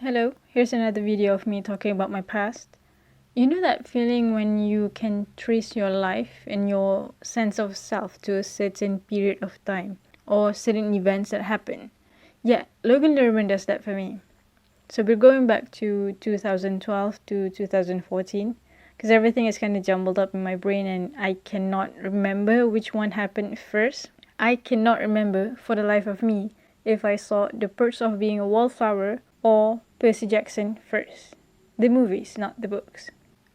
Hello, here's another video of me talking about my past. You know that feeling when you can trace your life and your sense of self to a certain period of time or certain events that happen? Yeah, Logan Lerman does that for me. So we're going back to 2012 to 2014 because everything is kind of jumbled up in my brain and I cannot remember which one happened first. I cannot remember for the life of me if I saw The Perks of Being a Wallflower or Percy Jackson first. The movies, not the books.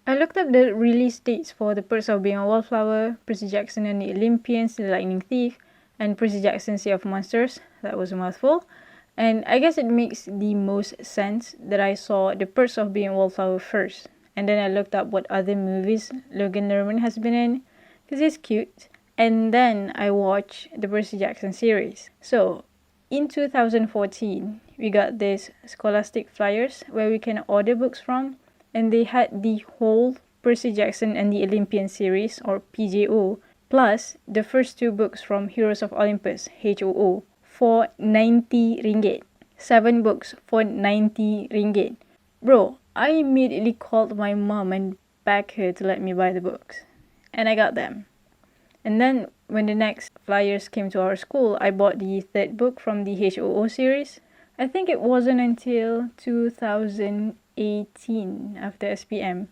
I looked up the release dates for The Perks of Being a Wallflower, Percy Jackson and the Olympians, The Lightning Thief, and Percy Jackson Sea of Monsters. That was a mouthful. And I guess it makes the most sense that I saw The Perks of Being a Wallflower first. And then I looked up what other movies Logan Lerman has been in, because he's cute. And then I watched the Percy Jackson series. So, in 2014, we got this Scholastic flyers where we can order books from, and they had the whole Percy Jackson and the Olympian series, or PJO, plus the first two books from Heroes of Olympus, HOO, for 90 ringgit. 7 books for 90 ringgit. Bro, I immediately called my mom and begged her to let me buy the books. And I got them. And then when the next flyers came to our school, I bought the third book from the HOO series. I think it wasn't until 2018, after SPM,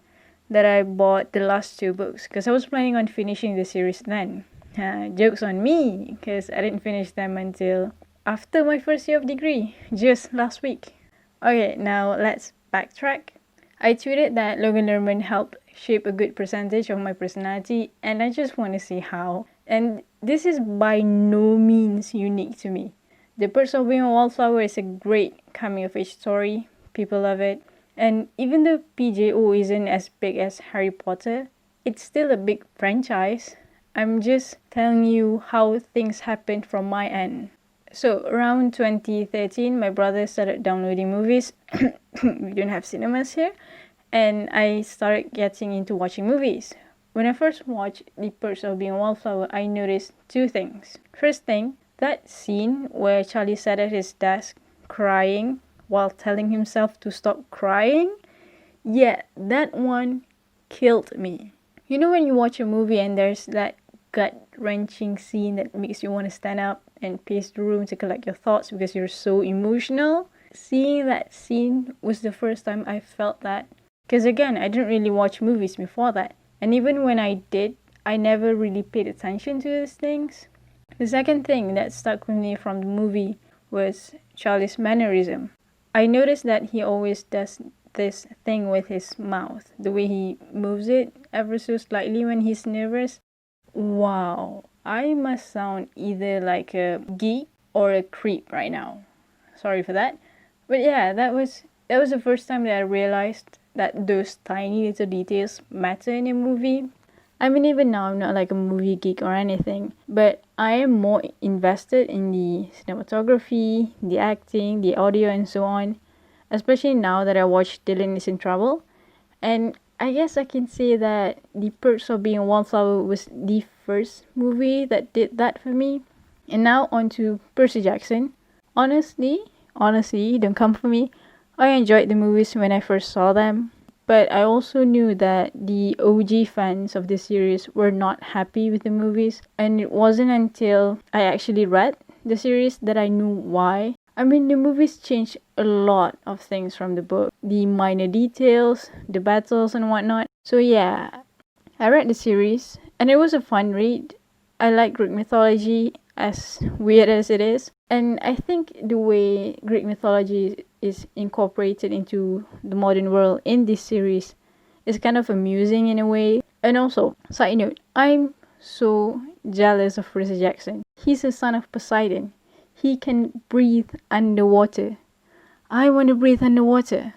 that I bought the last 2 books, because I was planning on finishing the series then. Joke's on me, because I didn't finish them until after my first year of degree, just last week. Okay, now let's backtrack. I tweeted that Logan Lerman helped shape a good percentage of my personality, and I just want to see how. And this is by no means unique to me. The Perks of Being a Wallflower is a great coming-of-age story. People love it. And even though PJO isn't as big as Harry Potter, it's still a big franchise. I'm just telling you how things happened from my end. So, around 2013, my brother started downloading movies. We don't have cinemas here. And I started getting into watching movies. When I first watched The Perks of Being a Wallflower, I noticed 2 things. First thing, that scene where Charlie sat at his desk crying while telling himself to stop crying? Yeah, that one killed me. You know when you watch a movie and there's that gut-wrenching scene that makes you want to stand up and pace the room to collect your thoughts because you're so emotional? Seeing that scene was the first time I felt that. Because again, I didn't really watch movies before that. And even when I did, I never really paid attention to these things. The second thing that stuck with me from the movie was Charlie's mannerism. I noticed that he always does this thing with his mouth. The way he moves it ever so slightly when he's nervous. Wow, I must sound either like a geek or a creep right now. Sorry for that. But yeah, that was the first time that I realized that those tiny little details matter in a movie. I mean, even now, I'm not like a movie geek or anything, but I am more invested in the cinematography, the acting, the audio, and so on, especially now that I watched Dylan is in Trouble. And I guess I can say that The Perks of Being a Wallflower was the first movie that did that for me. And now on to Percy Jackson. Honestly, don't come for me. I enjoyed the movies when I first saw them, but I also knew that the OG fans of the series were not happy with the movies, and it wasn't until I actually read the series that I knew why. I mean, the movies changed a lot of things from the book, the minor details, the battles and whatnot. So yeah, I read the series, and it was a fun read. I like Greek mythology, as weird as it is. And I think the way Greek mythology is incorporated into the modern world in this series is kind of amusing in a way. And also, side note, I'm so jealous of Percy Jackson. He's a son of Poseidon. He can breathe underwater. I want to breathe underwater.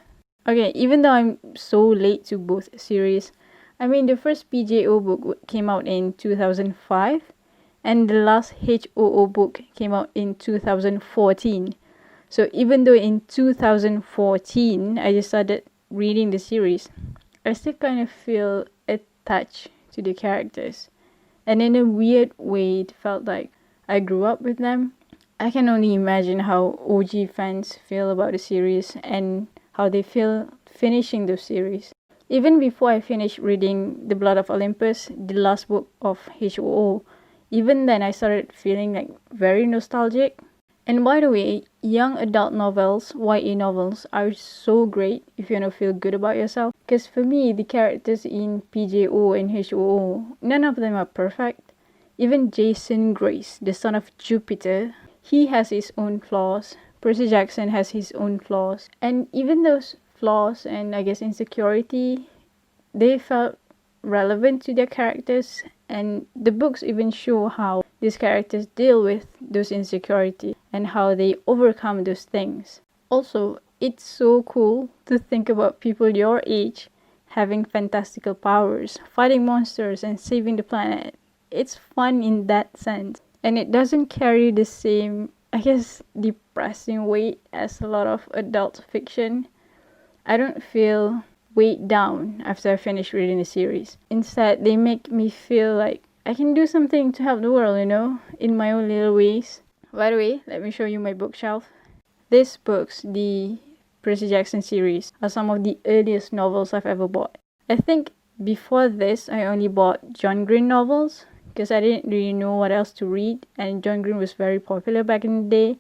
Okay, even though I'm so late to both series, I mean the first PJO book came out in 2005. And the last HOO book came out in 2014. So even though in 2014 I just started reading the series, I still kind of feel attached to the characters. And in a weird way, it felt like I grew up with them. I can only imagine how OG fans feel about the series and how they feel finishing those series. Even before I finished reading The Blood of Olympus, the last book of H.O.O., even then I started feeling like very nostalgic. And by the way, young adult novels, YA novels, are so great if you want to feel good about yourself. Because for me, the characters in PJO and HOO, none of them are perfect. Even Jason Grace, the son of Jupiter, he has his own flaws. Percy Jackson has his own flaws. And even those flaws and I guess insecurity, they felt relevant to their characters, and the books even show how these characters deal with those insecurities and how they overcome those things. Also, it's so cool to think about people your age having fantastical powers, fighting monsters and saving the planet. It's fun in that sense, and it doesn't carry the same, I guess, depressing weight as a lot of adult fiction. I don't feel weighed down after I finish reading the series. Instead, they make me feel like I can do something to help the world, in my own little ways. By the way, let me show you my bookshelf. These books, the Percy Jackson series, are some of the earliest novels I've ever bought. I think before this, I only bought John Green novels because I didn't really know what else to read, and John Green was very popular back in the day.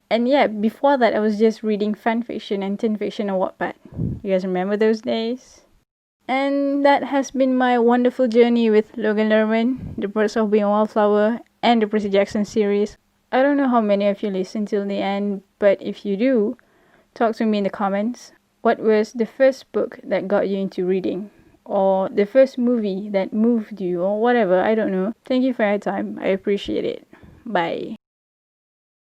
And yeah, before that, I was just reading fanfiction and teen fiction on Wattpad. You guys remember those days? And that has been my wonderful journey with Logan Lerman, The Perks of Being a Wallflower, and the Percy Jackson series. I don't know how many of you listen till the end, but if you do, talk to me in the comments. What was the first book that got you into reading? Or the first movie that moved you, or whatever, I don't know. Thank you for your time. I appreciate it. Bye.